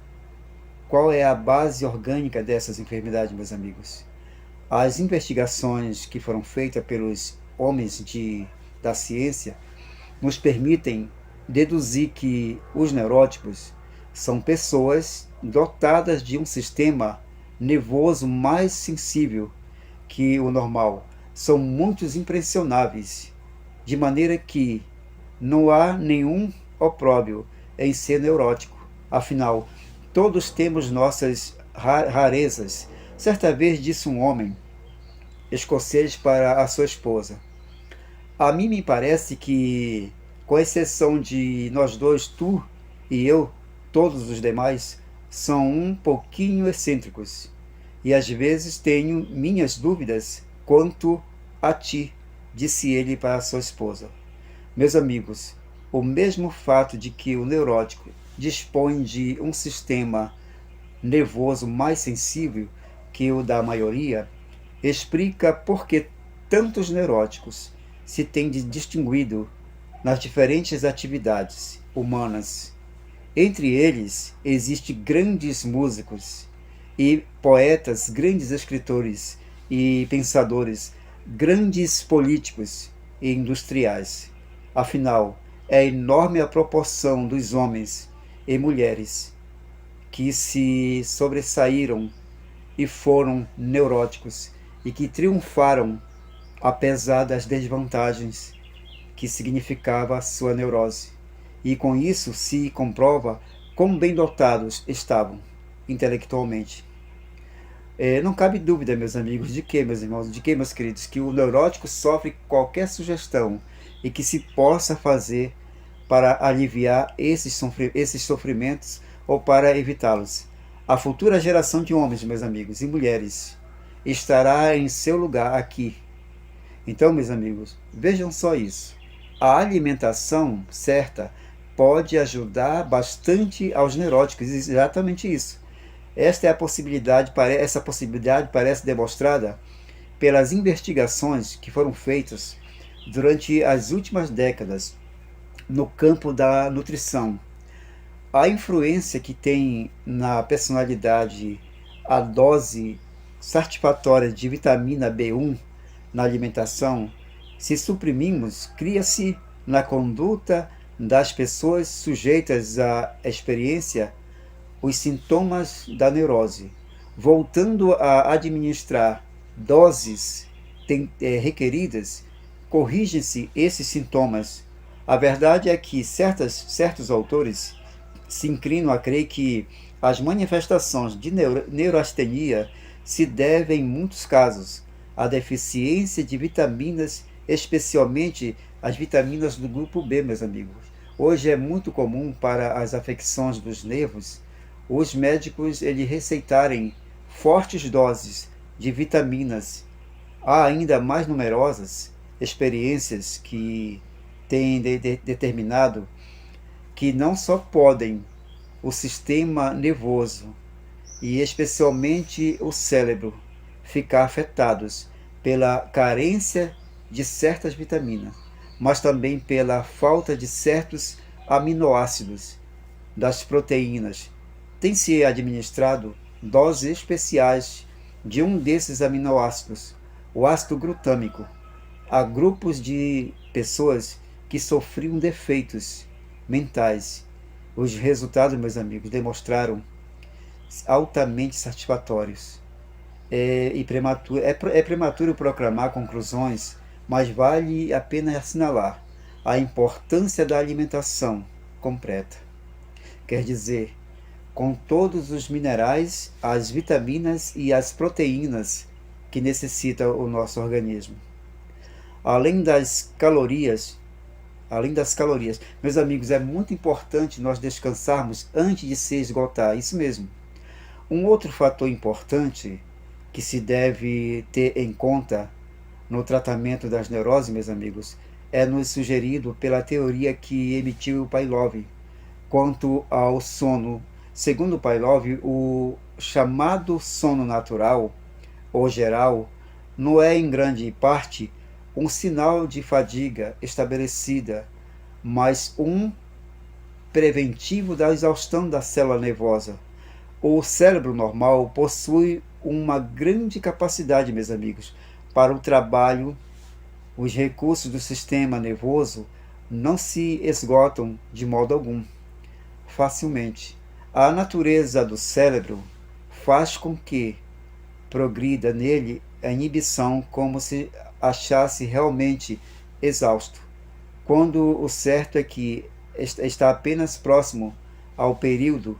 Qual é a base orgânica dessas enfermidades, meus amigos? As investigações que foram feitas pelos homens da ciência nos permitem deduzir que os neuróticos são pessoas dotadas de um sistema nervoso mais sensível que o normal. São muito impressionáveis de maneira que não há nenhum opróbrio em ser neurótico. Afinal, todos temos nossas rarezas. Certa vez disse um homem escocês para a sua esposa: a mim me parece que, com exceção de nós dois, tu e eu, todos os demais são um pouquinho excêntricos. E às vezes tenho minhas dúvidas quanto a ti, disse ele para sua esposa. Meus amigos, o mesmo fato de que o neurótico dispõe de um sistema nervoso mais sensível que o da maioria explica por que tantos neuróticos se têm distinguido nas diferentes atividades humanas. Entre eles existem grandes músicos e poetas, grandes escritores e pensadores, grandes políticos e industriais. Afinal, é enorme a proporção dos homens e mulheres que se sobressaíram e foram neuróticos e que triunfaram apesar das desvantagens que significava a sua neurose. E com isso se comprova quão bem dotados estavam intelectualmente. Não cabe dúvida, meus amigos, de que, meus irmãos, de que, meus queridos, que o neurótico sofre qualquer sugestão e que se possa fazer para aliviar esses sofrimentos ou para evitá-los. A futura geração de homens, meus amigos, e mulheres estará em seu lugar aqui. Então, meus amigos, vejam só isso. A alimentação certa pode ajudar bastante aos neuróticos, exatamente isso. Essa possibilidade parece demonstrada pelas investigações que foram feitas durante as últimas décadas no campo da nutrição. A influência que tem na personalidade a dose satisfatória de vitamina B1 na alimentação, se suprimimos, cria-se na conduta das pessoas sujeitas à experiência os sintomas da neurose. Voltando a administrar doses requeridas, corrigem-se esses sintomas. A verdade é que certos autores se inclinam a crer que as manifestações de neurastenia se devem, em muitos casos, à deficiência de vitaminas, especialmente as vitaminas do grupo B, meus amigos. Hoje é muito comum para as afecções dos nervos os médicos receitarem fortes doses de vitaminas. Há ainda mais numerosas experiências que têm determinado que não só podem o sistema nervoso e especialmente o cérebro ficar afetados pela carência de certas vitaminas, mas também pela falta de certos aminoácidos das proteínas. Tem-se administrado doses especiais de um desses aminoácidos, o ácido glutâmico, a grupos de pessoas que sofriam defeitos mentais. Os resultados, meus amigos, demonstraram altamente satisfatórios. É prematuro proclamar conclusões, mas vale a pena assinalar a importância da alimentação completa. Quer dizer, com todos os minerais, as vitaminas e as proteínas que necessita o nosso organismo. Além das calorias, meus amigos, é muito importante nós descansarmos antes de se esgotar, isso mesmo. Um outro fator importante que se deve ter em conta no tratamento das neuroses, meus amigos, é nos sugerido pela teoria que emitiu o Pavlov quanto ao sono. Segundo Pavlov, o chamado sono natural, ou geral, não é em grande parte um sinal de fadiga estabelecida, mas um preventivo da exaustão da célula nervosa. O cérebro normal possui uma grande capacidade, meus amigos, para o trabalho. Os recursos do sistema nervoso não se esgotam de modo algum, facilmente. A natureza do cérebro faz com que progrida nele a inibição como se achasse realmente exausto. quando o certo é que está apenas próximo ao período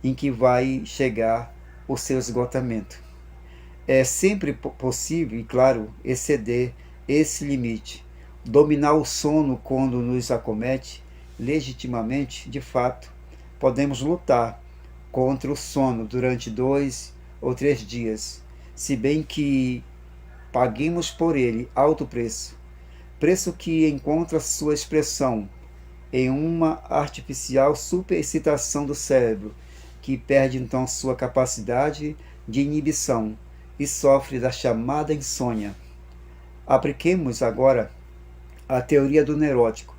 em que vai chegar o seu esgotamento. É sempre possível, e claro, exceder esse limite. Dominar o sono quando nos acomete legitimamente, de fato, podemos lutar contra o sono durante 2 ou 3 dias, se bem que paguemos por ele alto preço, preço que encontra sua expressão em uma artificial superexcitação do cérebro, que perde então sua capacidade de inibição e sofre da chamada insônia. Apliquemos agora a teoria do neurótico,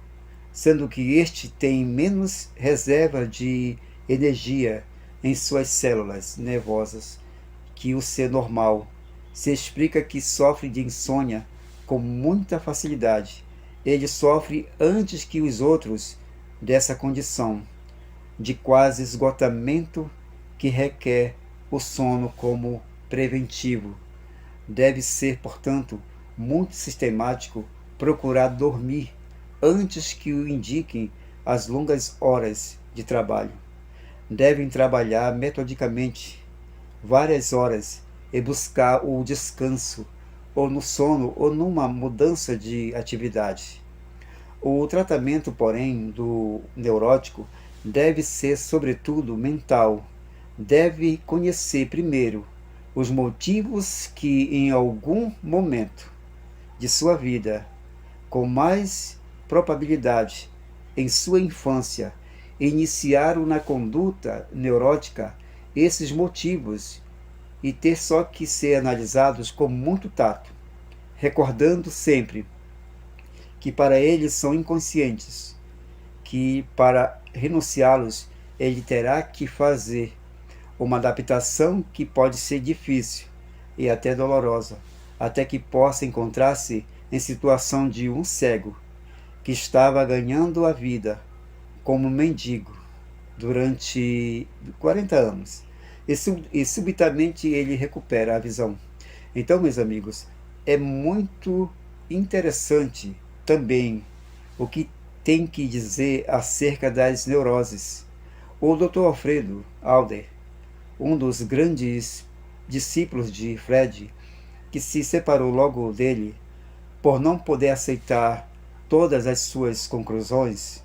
sendo que este tem menos reserva de energia em suas células nervosas que o ser normal. Se explica que sofre de insônia com muita facilidade. Ele sofre antes que os outros dessa condição de quase esgotamento que requer o sono como preventivo. Deve ser, portanto, muito sistemático procurar dormir antes que o indiquem as longas horas de trabalho. Devem trabalhar metodicamente várias horas e buscar o descanso, ou no sono, ou numa mudança de atividade. O tratamento, porém, do neurótico deve ser, sobretudo, mental. Deve conhecer primeiro os motivos que, em algum momento de sua vida, com mais probabilidade, em sua infância, iniciaram na conduta neurótica esses motivos e ter só que ser analisados com muito tato, recordando sempre que para eles são inconscientes, que para renunciá-los ele terá que fazer uma adaptação que pode ser difícil e até dolorosa, até que possa encontrar-se em situação de um cego que estava ganhando a vida como mendigo durante 40 anos e subitamente ele recupera a visão. Então, meus amigos, é muito interessante também o que tem que dizer acerca das neuroses. O Dr. Alfredo Adler, um dos grandes discípulos de Freud, que se separou logo dele por não poder aceitar todas as suas conclusões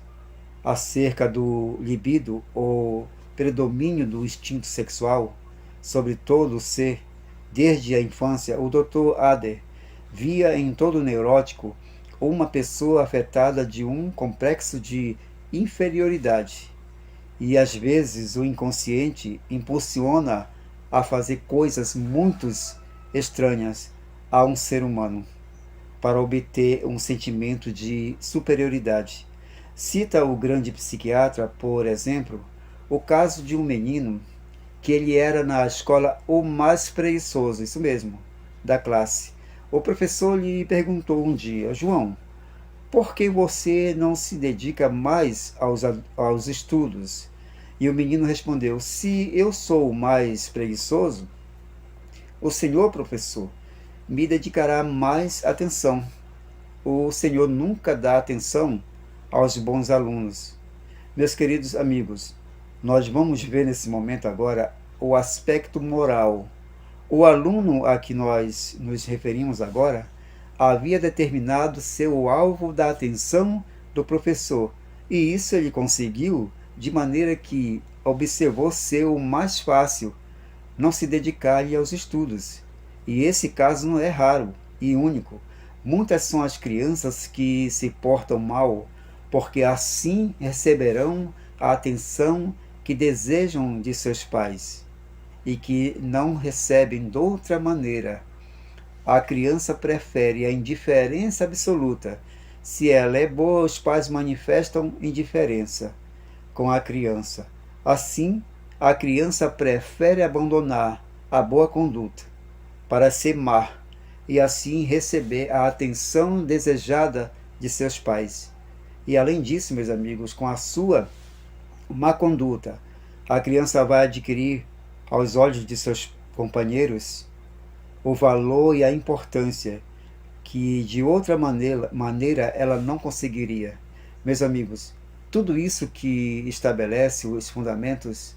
acerca do libido ou predomínio do instinto sexual sobre todo o ser desde a infância. O Dr. Adler via em todo neurótico uma pessoa afetada de um complexo de inferioridade, e às vezes o inconsciente impulsiona a fazer coisas muito estranhas a um ser humano para obter um sentimento de superioridade. Cita o grande psiquiatra, por exemplo, o caso de um menino que ele era na escola o mais preguiçoso, isso mesmo, da classe. O professor lhe perguntou um dia: João, por que você não se dedica mais aos estudos? E o menino respondeu: se eu sou o mais preguiçoso, o senhor professor me dedicará mais atenção. O senhor nunca dá atenção aos bons alunos. Meus queridos amigos, nós vamos ver nesse momento agora o aspecto moral. O aluno a que nós nos referimos agora havia determinado ser o alvo da atenção do professor, e isso ele conseguiu de maneira que observou ser o mais fácil não se dedicar aos estudos. E esse caso não é raro e único. Muitas são as crianças que se portam mal, porque assim receberão a atenção que desejam de seus pais e que não recebem de outra maneira. A criança prefere a indiferença absoluta. Se ela é boa, os pais manifestam indiferença com a criança. Assim, a criança prefere abandonar a boa conduta para ser má e assim receber a atenção desejada de seus pais. E além disso, meus amigos, com a sua má conduta, a criança vai adquirir, aos olhos de seus companheiros, o valor e a importância que de outra maneira ela não conseguiria. Meus amigos, tudo isso que estabelece os fundamentos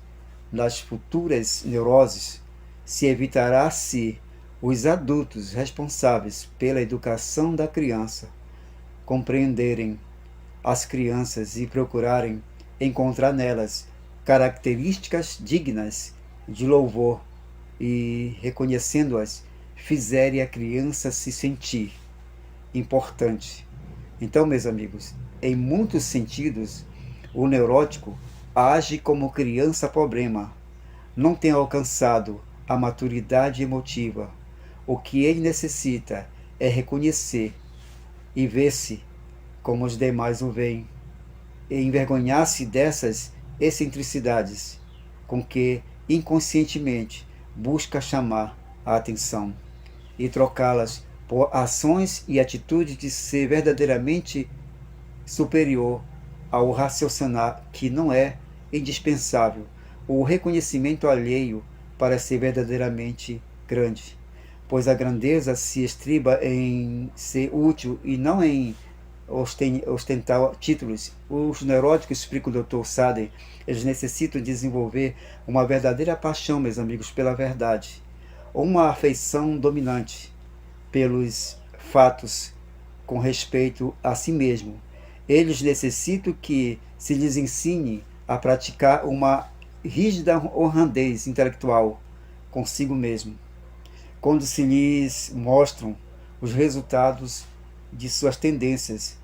das futuras neuroses se evitará se os adultos responsáveis pela educação da criança compreenderem as crianças e procurarem encontrar nelas características dignas de louvor e, reconhecendo-as, fizerem a criança se sentir importante. Então, meus amigos, em muitos sentidos, o neurótico age como criança problema, não tem alcançado a maturidade emotiva. O que ele necessita é reconhecer e ver-se como os demais o veem, e envergonhar-se dessas excentricidades com que inconscientemente busca chamar a atenção e trocá-las por ações e atitudes de ser verdadeiramente superior ao raciocinar, que não é indispensável o reconhecimento alheio para ser verdadeiramente grande, pois a grandeza se estriba em ser útil e não em ostentar títulos. Os neuróticos, explica o Dr. Saden, eles necessitam desenvolver uma verdadeira paixão, meus amigos, pela verdade, uma afeição dominante pelos fatos com respeito a si mesmo. Eles necessitam que se lhes ensine a praticar uma rígida honradez intelectual consigo mesmo, quando se lhes mostram os resultados de suas tendências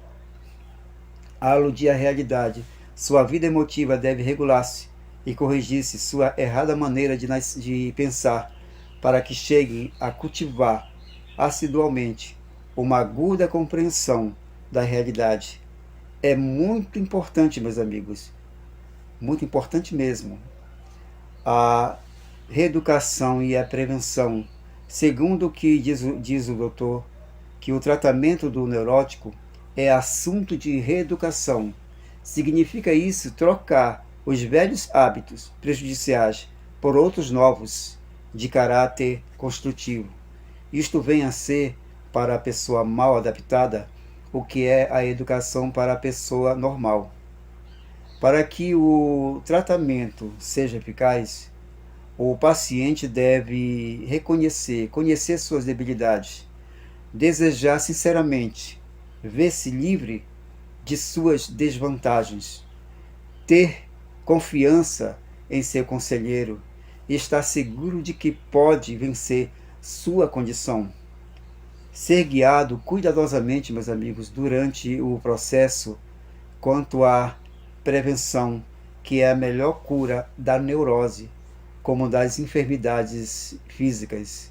a aludir à realidade. Sua vida emotiva deve regular-se e corrigir-se sua errada maneira de pensar, para que cheguem a cultivar assiduamente uma aguda compreensão da realidade. É muito importante, meus amigos, muito importante mesmo, a reeducação e a prevenção. Segundo o que diz o doutor, que o tratamento do neurótico é assunto de reeducação. Significa isso trocar os velhos hábitos prejudiciais por outros novos, de caráter construtivo. Isto vem a ser, para a pessoa mal adaptada, o que é a educação para a pessoa normal. Para que o tratamento seja eficaz, o paciente deve conhecer suas debilidades, desejar sinceramente, ver-se livre de suas desvantagens, ter confiança em seu conselheiro e estar seguro de que pode vencer sua condição. Ser guiado cuidadosamente, meus amigos, durante o processo quanto à prevenção, que é a melhor cura da neurose, como das enfermidades físicas.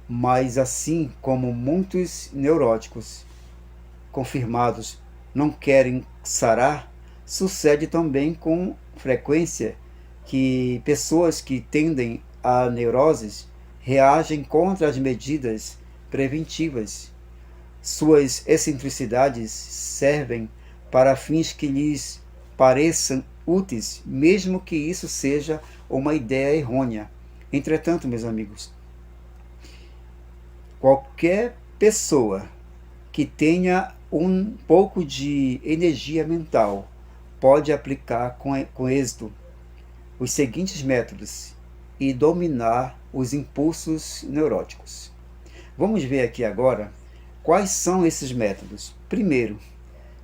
Mas assim como muitos neuróticos confirmados não querem sarar, sucede também com frequência que pessoas que tendem a neuroses reagem contra as medidas preventivas. Suas excentricidades servem para fins que lhes pareçam úteis, mesmo que isso seja uma ideia errônea. Entretanto, meus amigos, qualquer pessoa que tenha um pouco de energia mental pode aplicar com êxito os seguintes métodos e dominar os impulsos neuróticos. Vamos ver aqui agora quais são esses métodos. Primeiro,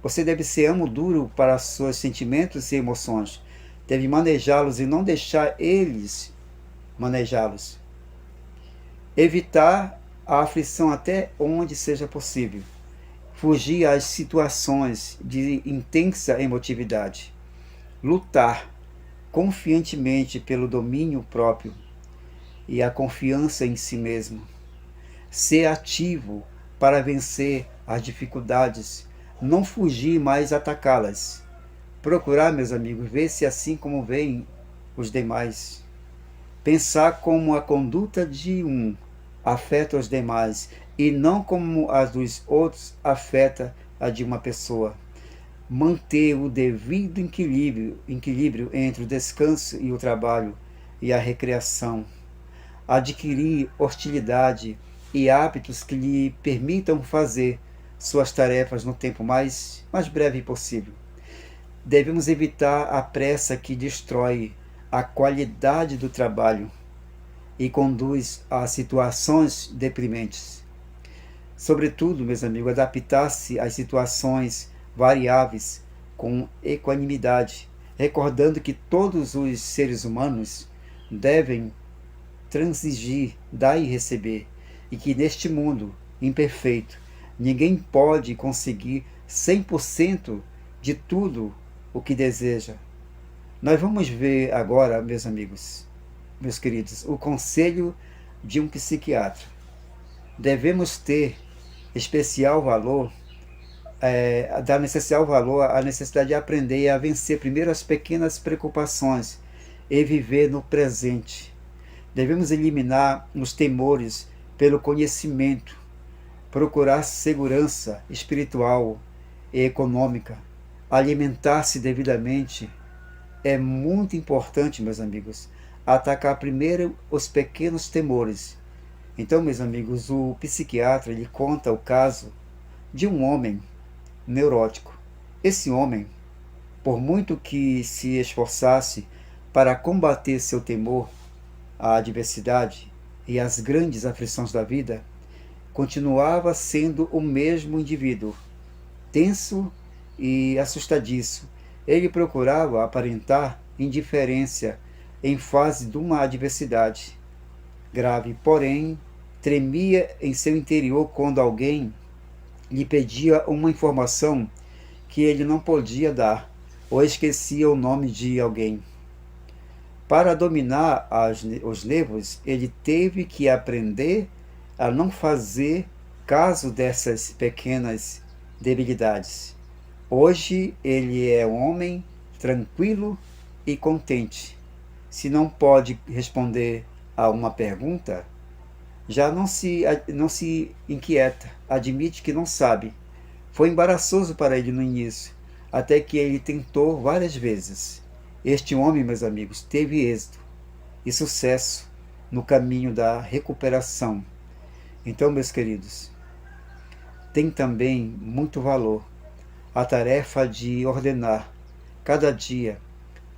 você deve ser amo duro para seus sentimentos e emoções. Deve manejá-los e não deixar eles manejá-los. Evitar a aflição até onde seja possível. Fugir às situações de intensa emotividade. Lutar confiantemente pelo domínio próprio e a confiança em si mesmo. Ser ativo para vencer as dificuldades, não fugir, mas atacá-las. Procurar, meus amigos, ver-se assim como veem os demais. Pensar como a conduta de um afeta os demais e não como a dos outros afeta a de uma pessoa. Manter o devido equilíbrio entre o descanso e o trabalho e a recreação. Adquirir hostilidade e hábitos que lhe permitam fazer suas tarefas no tempo mais breve possível. Devemos evitar a pressa que destrói a qualidade do trabalho e conduz a situações deprimentes. Sobretudo, meus amigos, adaptar-se às situações variáveis com equanimidade, recordando que todos os seres humanos devem transigir, dar e receber, e que neste mundo imperfeito ninguém pode conseguir 100% de tudo o que deseja. Nós vamos ver agora, meus amigos, meus queridos, o conselho de um psiquiatra. Devemos ter especial valor, dar especial valor à necessidade de aprender a vencer primeiro as pequenas preocupações e viver no presente. Devemos eliminar os temores pelo conhecimento, procurar segurança espiritual e econômica, alimentar-se devidamente. É muito importante, meus amigos, atacar primeiro os pequenos temores. Então, meus amigos, o psiquiatra ele conta o caso de um homem neurótico. Esse homem, por muito que se esforçasse para combater seu temor à adversidade e às grandes aflições da vida, continuava sendo o mesmo indivíduo, tenso e assustadiço. Ele procurava aparentar indiferença em face de uma adversidade grave, porém tremia em seu interior quando alguém lhe pedia uma informação que ele não podia dar ou esquecia o nome de alguém. Para dominar os nervos, ele teve que aprender a não fazer caso dessas pequenas debilidades. Hoje ele é um homem tranquilo e contente. Se não pode responder a uma pergunta, já não se inquieta, admite que não sabe. Foi embaraçoso para ele no início, até que ele tentou várias vezes. Este homem, meus amigos, teve êxito e sucesso no caminho da recuperação. Então, meus queridos, tem também muito valor a tarefa de ordenar cada dia,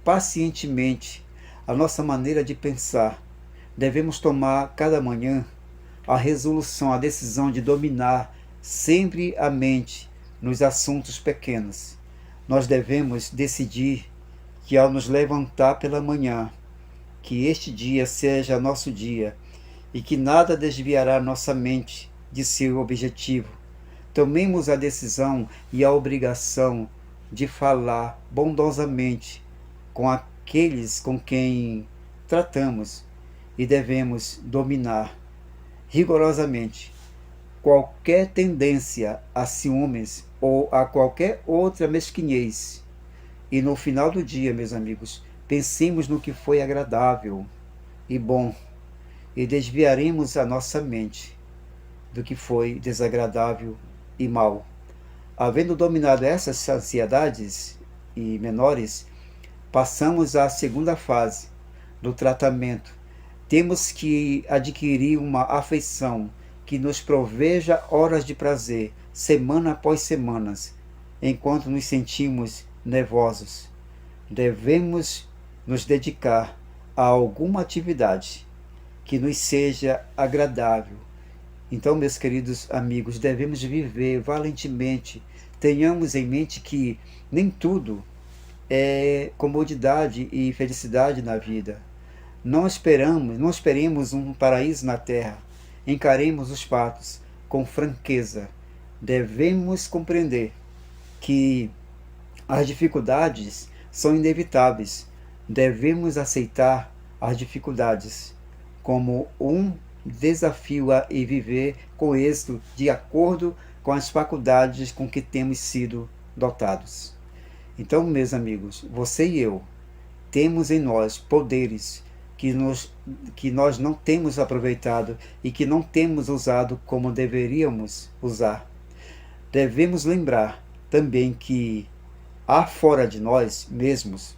pacientemente, a nossa maneira de pensar. Devemos tomar cada manhã a resolução, a decisão de dominar sempre a mente nos assuntos pequenos. Nós devemos decidir que ao nos levantar pela manhã, que este dia seja nosso dia e que nada desviará nossa mente de seu objetivo. Tomemos a decisão e a obrigação de falar bondosamente com aqueles com quem tratamos e devemos dominar rigorosamente qualquer tendência a ciúmes ou a qualquer outra mesquinhez. E no final do dia, meus amigos, pensemos no que foi agradável e bom e desviaremos a nossa mente do que foi desagradável e mal. Havendo dominado essas ansiedades e menores, passamos à segunda fase do tratamento. Temos que adquirir uma afeição que nos proveja horas de prazer, semana após semana, enquanto nos sentimos nervosos. Devemos nos dedicar a alguma atividade que nos seja agradável. Então, meus queridos amigos, devemos viver valentemente. Tenhamos em mente que nem tudo é comodidade e felicidade na vida. Não esperemos um paraíso na terra. Encaremos os fatos com franqueza. Devemos compreender que as dificuldades são inevitáveis. Devemos aceitar as dificuldades como um desafio e viver com êxito de acordo com as faculdades com que temos sido dotados. Então, meus amigos, você e eu temos em nós poderes que nós não temos aproveitado e que não temos usado como deveríamos usar. Devemos lembrar também que há fora de nós mesmos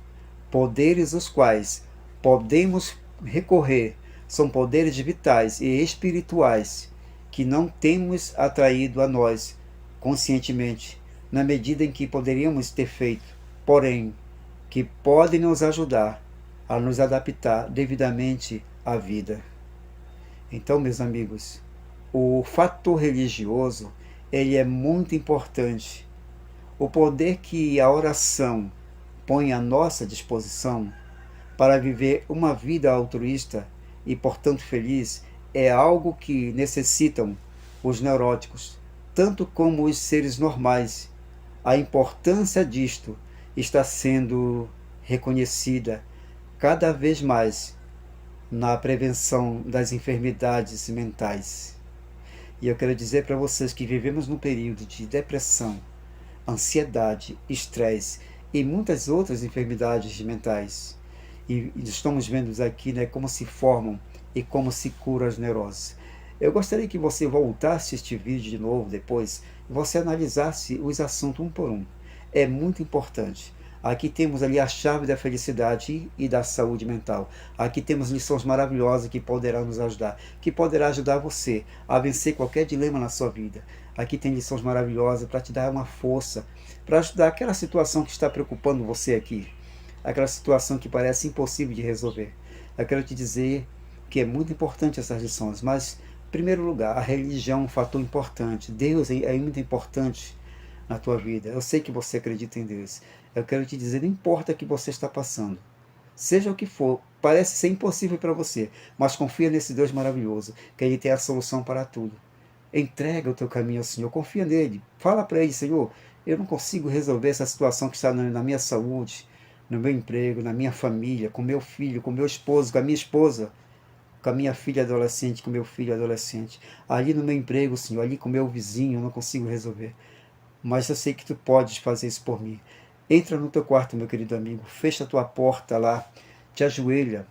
poderes os quais podemos recorrer, são poderes vitais e espirituais que não temos atraído a nós conscientemente, na medida em que poderíamos ter feito. porém, que podem nos ajudar a nos adaptar devidamente à vida. Então, meus amigos, o fator religioso, ele é muito importante. O poder que a oração põe à nossa disposição para viver uma vida altruísta e, portanto, feliz, é algo que necessitam os neuróticos, tanto como os seres normais. A importância disto está sendo reconhecida cada vez mais na prevenção das enfermidades mentais. E eu quero dizer para vocês que vivemos num período de depressão, ansiedade, estresse e muitas outras enfermidades mentais. E estamos vendo aqui, né, como se formam e como se curam as neuroses. Eu gostaria que você voltasse este vídeo de novo depois e você analisasse os assuntos um por um. É muito importante. Aqui temos ali a chave da felicidade e da saúde mental. Aqui temos lições maravilhosas que poderão nos ajudar, que poderá ajudar você a vencer qualquer dilema na sua vida. Aqui tem lições maravilhosas para te dar uma força, para ajudar aquela situação que está preocupando você aqui, aquela situação que parece impossível de resolver. Eu quero te dizer que é muito importante essas lições, mas, em primeiro lugar, a religião é um fator importante. Deus é muito importante na tua vida. Eu sei que você acredita em Deus. Eu quero te dizer, não importa o que você está passando, seja o que for, parece ser impossível para você, mas confia nesse Deus maravilhoso, que Ele tem a solução para tudo. Entrega o teu caminho ao Senhor, confia nele, fala para Ele: Senhor, eu não consigo resolver essa situação que está na minha saúde, no meu emprego, na minha família, com meu filho, com meu esposo, com a minha esposa, com a minha filha adolescente, com meu filho adolescente, ali no meu emprego, Senhor, ali com meu vizinho, eu não consigo resolver. Mas eu sei que tu podes fazer isso por mim. Entra no teu quarto, meu querido amigo, fecha a tua porta lá, te ajoelha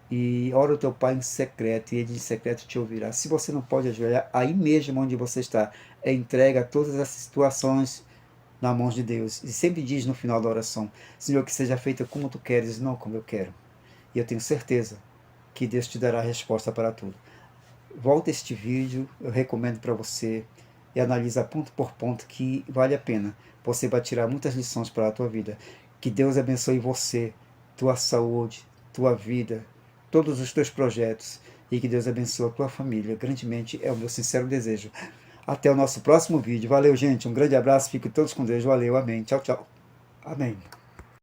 e ora o teu Pai em secreto, e Ele em secreto te ouvirá. Se você não pode ajoelhar, aí mesmo onde você está, entrega todas as situações na mão de Deus. E sempre diz no final da oração: Senhor, que seja feita como tu queres, não como eu quero. E eu tenho certeza que Deus te dará a resposta para tudo. Volta este vídeo, eu recomendo para você, e analisa ponto por ponto, que vale a pena. Você vai tirar muitas lições para a tua vida. Que Deus abençoe você, tua saúde, tua vida, todos os teus projetos, e que Deus abençoe a tua família grandemente, é o meu sincero desejo. Até o nosso próximo vídeo. Valeu, gente, um grande abraço, fiquem todos com Deus, valeu, amém, tchau, tchau, amém.